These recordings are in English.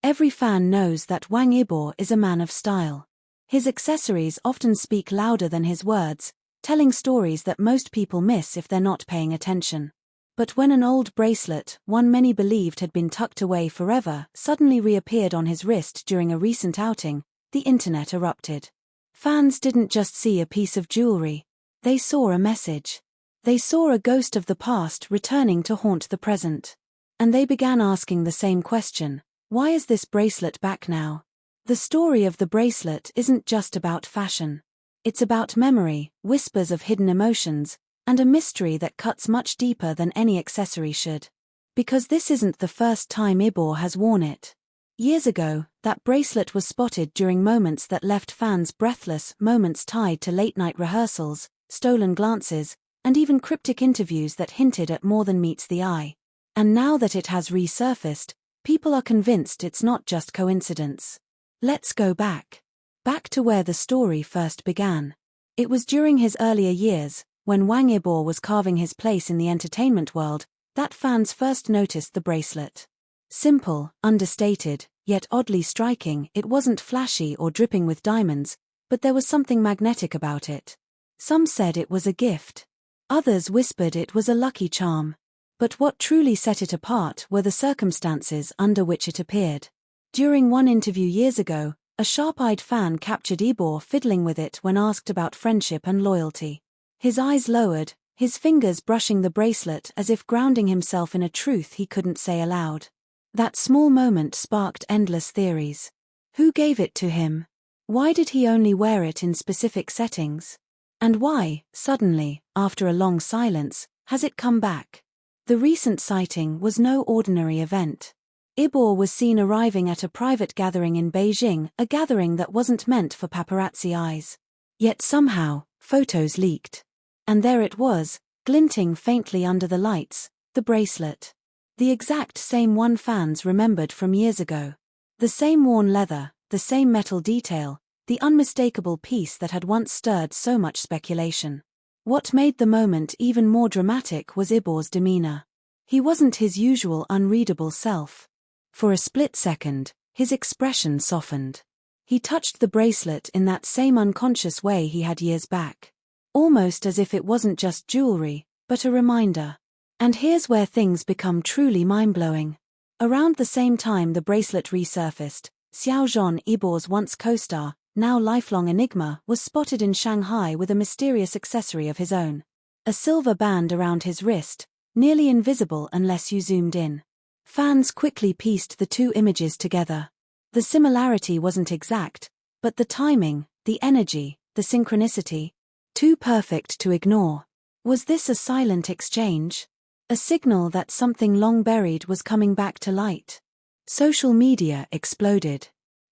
Every fan knows that Wang Yibo is a man of style. His accessories often speak louder than his words, telling stories that most people miss if they're not paying attention. But when an old bracelet, one many believed had been tucked away forever, suddenly reappeared on his wrist during a recent outing, the internet erupted. Fans didn't just see a piece of jewelry. They saw a message. They saw a ghost of the past returning to haunt the present. And they began asking the same question: why is this bracelet back now? The story of the bracelet isn't just about fashion. It's about memory, whispers of hidden emotions, and a mystery that cuts much deeper than any accessory should. Because this isn't the first time Yibo has worn it. Years ago, that bracelet was spotted during moments that left fans breathless, moments tied to late-night rehearsals, stolen glances, and even cryptic interviews that hinted at more than meets the eye. And now that it has resurfaced, people are convinced it's not just coincidence. Let's go back. Back to where the story first began. It was during his earlier years, when Wang Yibo was carving his place in the entertainment world, that fans first noticed the bracelet. Simple, understated, yet oddly striking, it wasn't flashy or dripping with diamonds, but there was something magnetic about it. Some said it was a gift. Others whispered it was a lucky charm. But what truly set it apart were the circumstances under which it appeared. During one interview years ago, a sharp-eyed fan captured Yibo fiddling with it when asked about friendship and loyalty. His eyes lowered, his fingers brushing the bracelet as if grounding himself in a truth he couldn't say aloud. That small moment sparked endless theories. Who gave it to him? Why did he only wear it in specific settings? And why, suddenly, after a long silence, has it come back? The recent sighting was no ordinary event. Yibo was seen arriving at a private gathering in Beijing, a gathering that wasn't meant for paparazzi eyes. Yet somehow, photos leaked. And there it was, glinting faintly under the lights, the bracelet. The exact same one fans remembered from years ago. The same worn leather, the same metal detail, the unmistakable piece that had once stirred so much speculation. What made the moment even more dramatic was Yibo's demeanor. He wasn't his usual unreadable self. For a split second, his expression softened. He touched the bracelet in that same unconscious way he had years back. Almost as if it wasn't just jewelry, but a reminder. And here's where things become truly mind-blowing. Around the same time the bracelet resurfaced, Xiao Zhan, Yibo's once co-star, now lifelong enigma, was spotted in Shanghai with a mysterious accessory of his own. A silver band around his wrist, nearly invisible unless you zoomed in. Fans quickly pieced the two images together. The similarity wasn't exact, but the timing, the energy, the synchronicity, too perfect to ignore. Was this a silent exchange? A signal that something long buried was coming back to light? Social media exploded.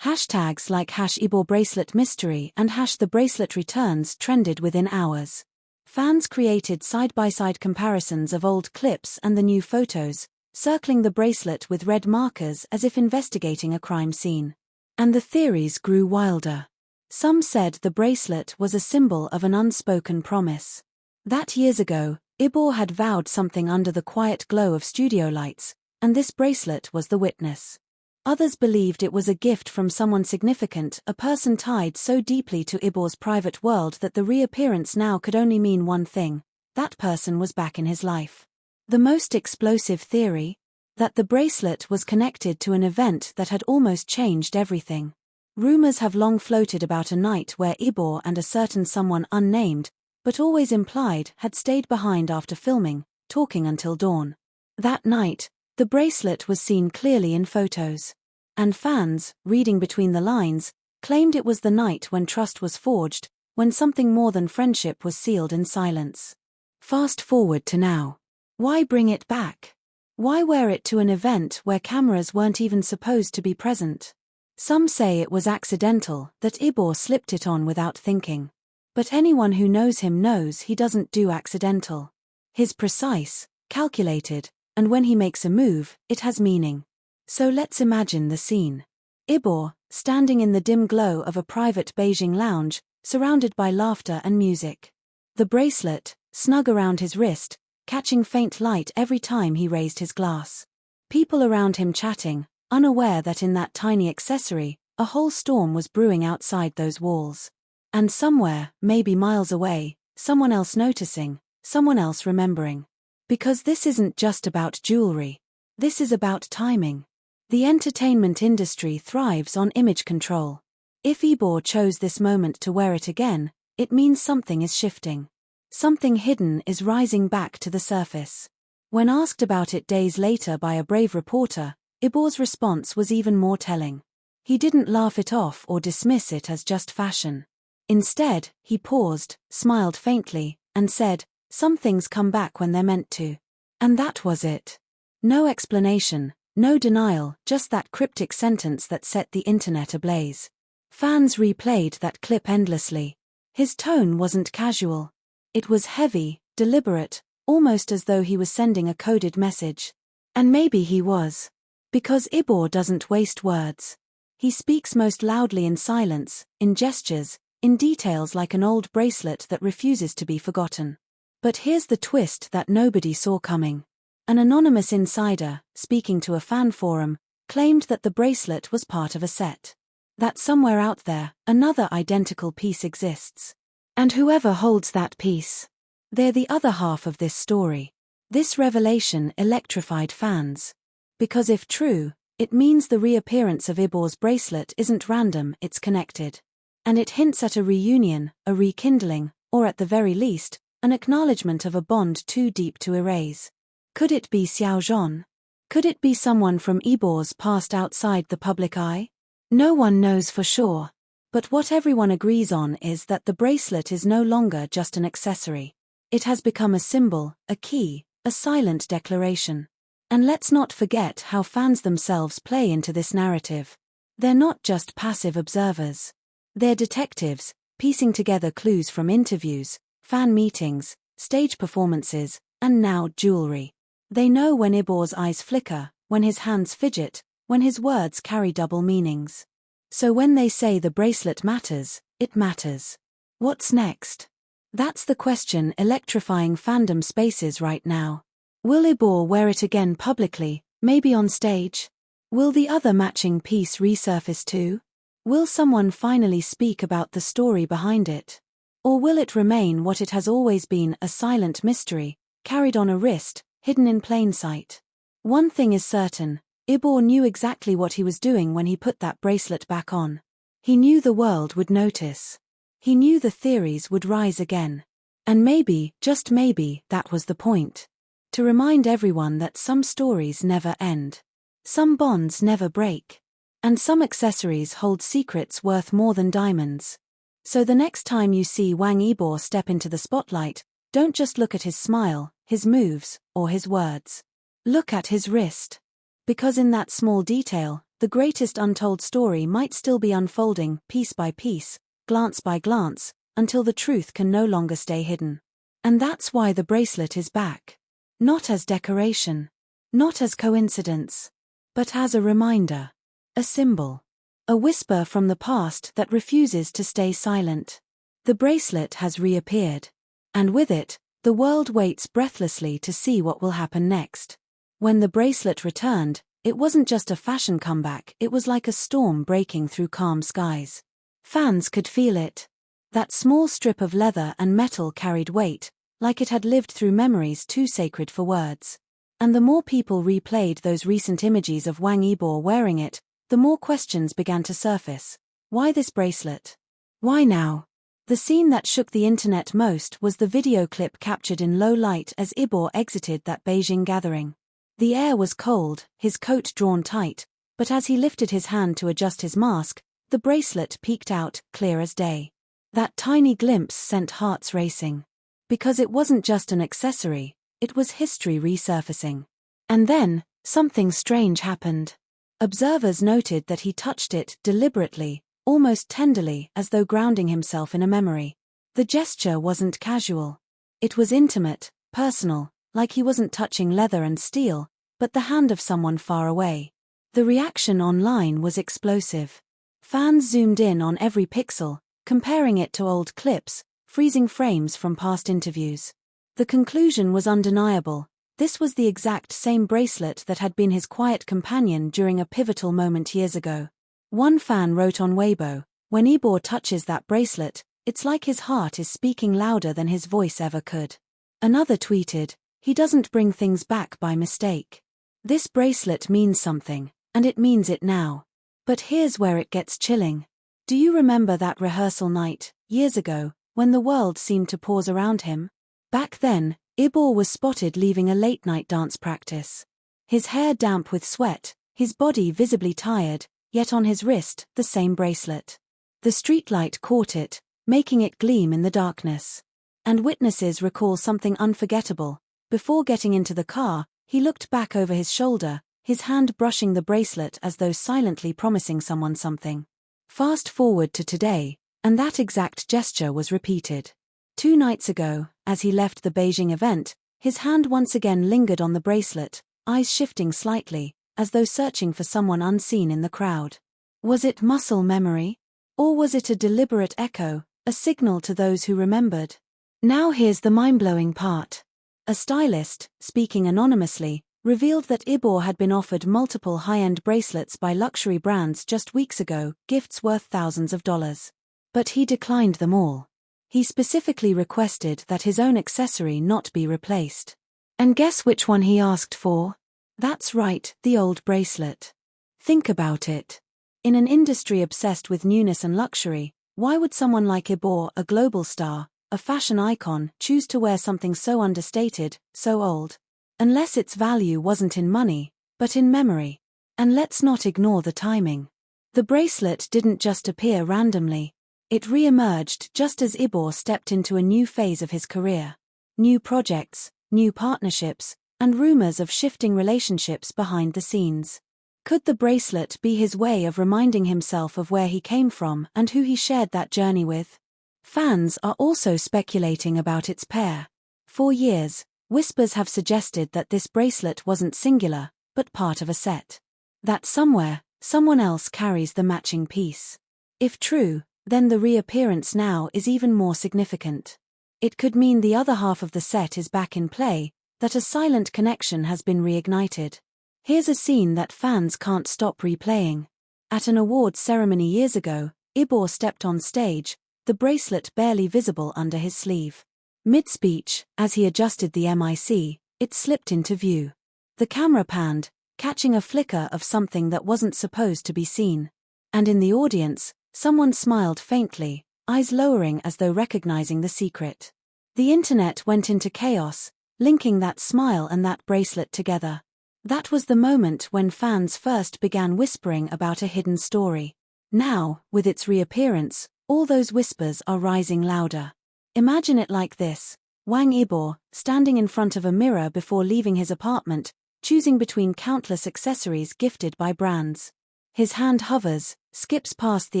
Hashtags like #Yibo bracelet mystery and #the bracelet returns trended within hours. Fans created side-by-side comparisons of old clips and the new photos, circling the bracelet with red markers as if investigating a crime scene. And the theories grew wilder. Some said the bracelet was a symbol of an unspoken promise. That years ago, Yibo had vowed something under the quiet glow of studio lights, and this bracelet was the witness. Others believed it was a gift from someone significant, a person tied so deeply to Yibo's private world that the reappearance now could only mean one thing: that person was back in his life. The most explosive theory? That the bracelet was connected to an event that had almost changed everything. Rumors have long floated about a night where Yibo and a certain someone unnamed, but always implied, had stayed behind after filming, talking until dawn. That night, the bracelet was seen clearly in photos. And fans, reading between the lines, claimed it was the night when trust was forged, when something more than friendship was sealed in silence. Fast forward to now. Why bring it back? Why wear it to an event where cameras weren't even supposed to be present? Some say it was accidental, that Yibo slipped it on without thinking. But anyone who knows him knows he doesn't do accidental. He's precise, calculated, and when he makes a move, it has meaning. So let's imagine the scene. Yibo, standing in the dim glow of a private Beijing lounge, surrounded by laughter and music. The bracelet, snug around his wrist, catching faint light every time he raised his glass. People around him chatting, unaware that in that tiny accessory, a whole storm was brewing outside those walls. And somewhere, maybe miles away, someone else noticing, someone else remembering. Because this isn't just about jewelry. This is about timing. The entertainment industry thrives on image control. If YIBO chose this moment to wear it again, it means something is shifting. Something hidden is rising back to the surface. When asked about it days later by a brave reporter, YIBO'S response was even more telling. He didn't laugh it off or dismiss it as just fashion. Instead, he paused, smiled faintly, and said, "Some things come back when they're meant to." And that was it. No explanation, no denial, just that cryptic sentence that set the internet ablaze. Fans replayed that clip endlessly. His tone wasn't casual. It was heavy, deliberate, almost as though he was sending a coded message. And maybe he was. Because YIBO doesn't waste words. He speaks most loudly in silence, in gestures, in details like an old bracelet that refuses to be forgotten. But here's the twist that nobody saw coming. An anonymous insider, speaking to a fan forum, claimed that the bracelet was part of a set. That somewhere out there, another identical piece exists. And whoever holds that piece, they're the other half of this story. This revelation electrified fans. Because if true, it means the reappearance of YIBO'S bracelet isn't random, it's connected. And it hints at a reunion, a rekindling, or at the very least, an acknowledgement of a bond too deep to erase. Could it be Xiaozhong? Could it be someone from YIBO'S past outside the public eye? No one knows for sure. But what everyone agrees on is that the bracelet is no longer just an accessory. It has become a symbol, a key, a silent declaration. And let's not forget how fans themselves play into this narrative. They're not just passive observers. They're detectives, piecing together clues from interviews, fan meetings, stage performances, and now jewelry. They know when YIBO'S eyes flicker, when his hands fidget, when his words carry double meanings. So when they say the bracelet matters, it matters. What's next? That's the question electrifying fandom spaces right now. Will YIBO wear it again publicly, maybe on stage? Will the other matching piece resurface too? Will someone finally speak about the story behind it? Or will it remain what it has always been, a silent mystery, carried on a wrist, hidden in plain sight? One thing is certain, YIBO knew exactly what he was doing when he put that bracelet back on. He knew the world would notice. He knew the theories would rise again. And maybe, just maybe, that was the point. To remind everyone that some stories never end. Some bonds never break. And some accessories hold secrets worth more than diamonds. So the next time you see Wang Yibo step into the spotlight, don't just look at his smile, his moves, or his words. Look at his wrist. Because in that small detail, the greatest untold story might still be unfolding, piece by piece, glance by glance, until the truth can no longer stay hidden. And that's why the bracelet is back. Not as decoration. Not as coincidence. But as a reminder. A symbol. A whisper from the past that refuses to stay silent. The bracelet has reappeared. And with it, the world waits breathlessly to see what will happen next. When the bracelet returned, it wasn't just a fashion comeback, it was like a storm breaking through calm skies. Fans could feel it. That small strip of leather and metal carried weight, like it had lived through memories too sacred for words. And the more people replayed those recent images of Wang Yibo wearing it, the more questions began to surface. Why this bracelet? Why now? The scene that shook the internet most was the video clip captured in low light as Yibo exited that Beijing gathering. The air was cold, his coat drawn tight, but as he lifted his hand to adjust his mask, the bracelet peeked out, clear as day. That tiny glimpse sent hearts racing. Because it wasn't just an accessory, it was history resurfacing. And then, something strange happened. Observers noted that he touched it deliberately, almost tenderly, as though grounding himself in a memory. The gesture wasn't casual. It was intimate, personal, like he wasn't touching leather and steel, but the hand of someone far away. The reaction online was explosive. Fans zoomed in on every pixel, comparing it to old clips, freezing frames from past interviews. The conclusion was undeniable. This was the exact same bracelet that had been his quiet companion during a pivotal moment years ago. One fan wrote on Weibo, "When YIBO touches that bracelet, it's like his heart is speaking louder than his voice ever could." Another tweeted, "He doesn't bring things back by mistake. This bracelet means something, and it means it now." But here's where it gets chilling. Do you remember that rehearsal night, years ago, when the world seemed to pause around him? Back then, YIBO was spotted leaving a late-night dance practice. His hair damp with sweat, his body visibly tired, yet on his wrist, the same bracelet. The streetlight caught it, making it gleam in the darkness. And witnesses recall something unforgettable. Before getting into the car, he looked back over his shoulder, his hand brushing the bracelet as though silently promising someone something. Fast forward to today, and that exact gesture was repeated. 2 nights ago, as he left the Beijing event, his hand once again lingered on the bracelet, eyes shifting slightly, as though searching for someone unseen in the crowd. Was it muscle memory? Or was it a deliberate echo, a signal to those who remembered? Now here's the mind-blowing part. A stylist, speaking anonymously, revealed that YIBO had been offered multiple high-end bracelets by luxury brands just weeks ago, gifts worth thousands of dollars. But he declined them all. He specifically requested that his own accessory not be replaced. And guess which one he asked for? That's right, the old bracelet. Think about it. In an industry obsessed with newness and luxury, why would someone like YIBO, a global star, a fashion icon, choose to wear something so understated, so old? Unless its value wasn't in money, but in memory. And let's not ignore the timing. The bracelet didn't just appear randomly. It re-emerged just as YIBO stepped into a new phase of his career. New projects, new partnerships, and rumors of shifting relationships behind the scenes. Could the bracelet be his way of reminding himself of where he came from and who he shared that journey with? Fans are also speculating about its pair. For years, whispers have suggested that this bracelet wasn't singular, but part of a set. That somewhere, someone else carries the matching piece. If true, then the reappearance now is even more significant. It could mean the other half of the set is back in play, that a silent connection has been reignited. Here's a scene that fans can't stop replaying. At an awards ceremony years ago, YIBO stepped on stage, the bracelet barely visible under his sleeve. Mid-speech, as he adjusted the mic, it slipped into view. The camera panned, catching a flicker of something that wasn't supposed to be seen. And in the audience, someone smiled faintly, eyes lowering as though recognizing the secret. The internet went into chaos, linking that smile and that bracelet together. That was the moment when fans first began whispering about a hidden story. Now, with its reappearance, all those whispers are rising louder. Imagine it like this: Wang Yibo, standing in front of a mirror before leaving his apartment, choosing between countless accessories gifted by brands. His hand hovers, skips past the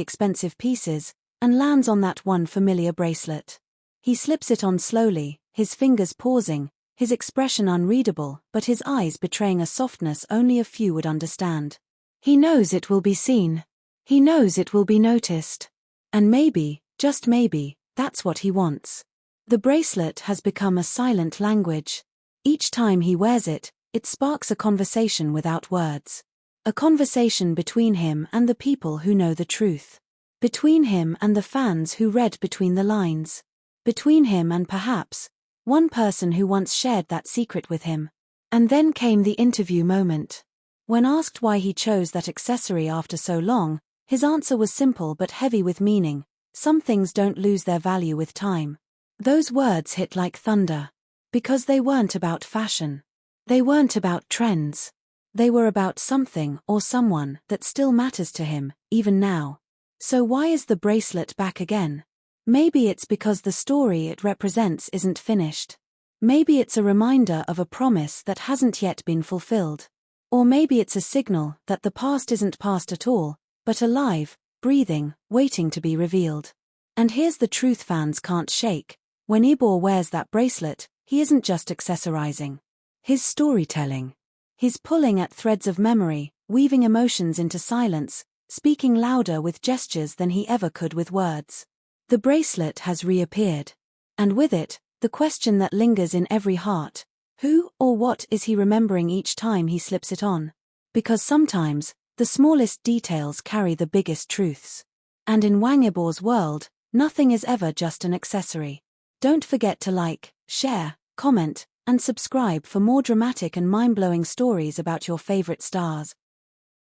expensive pieces, and lands on that one familiar bracelet. He slips it on slowly, his fingers pausing, his expression unreadable, but his eyes betraying a softness only a few would understand. He knows it will be seen. He knows it will be noticed. And maybe, just maybe, that's what he wants. The bracelet has become a silent language. Each time he wears it, it sparks a conversation without words. A conversation between him and the people who know the truth. Between him and the fans who read between the lines. Between him and perhaps one person who once shared that secret with him. And then came the interview moment. When asked why he chose that accessory after so long, his answer was simple but heavy with meaning: some things don't lose their value with time. Those words hit like thunder. Because they weren't about fashion. They weren't about trends. They were about something or someone that still matters to him, even now. So why is the bracelet back again? Maybe it's because the story it represents isn't finished. Maybe it's a reminder of a promise that hasn't yet been fulfilled. Or maybe it's a signal that the past isn't past at all, but alive, breathing, waiting to be revealed. And here's the truth fans can't shake: when YIBO wears that bracelet, he isn't just accessorizing. He's storytelling. He's pulling at threads of memory, weaving emotions into silence, speaking louder with gestures than he ever could with words. The bracelet has reappeared. And with it, the question that lingers in every heart: Who or what is he remembering each time he slips it on? Because sometimes, the smallest details carry the biggest truths. And in Wang Yibo's world, nothing is ever just an accessory. Don't forget to like, share, comment, and subscribe for more dramatic and mind-blowing stories about your favorite stars.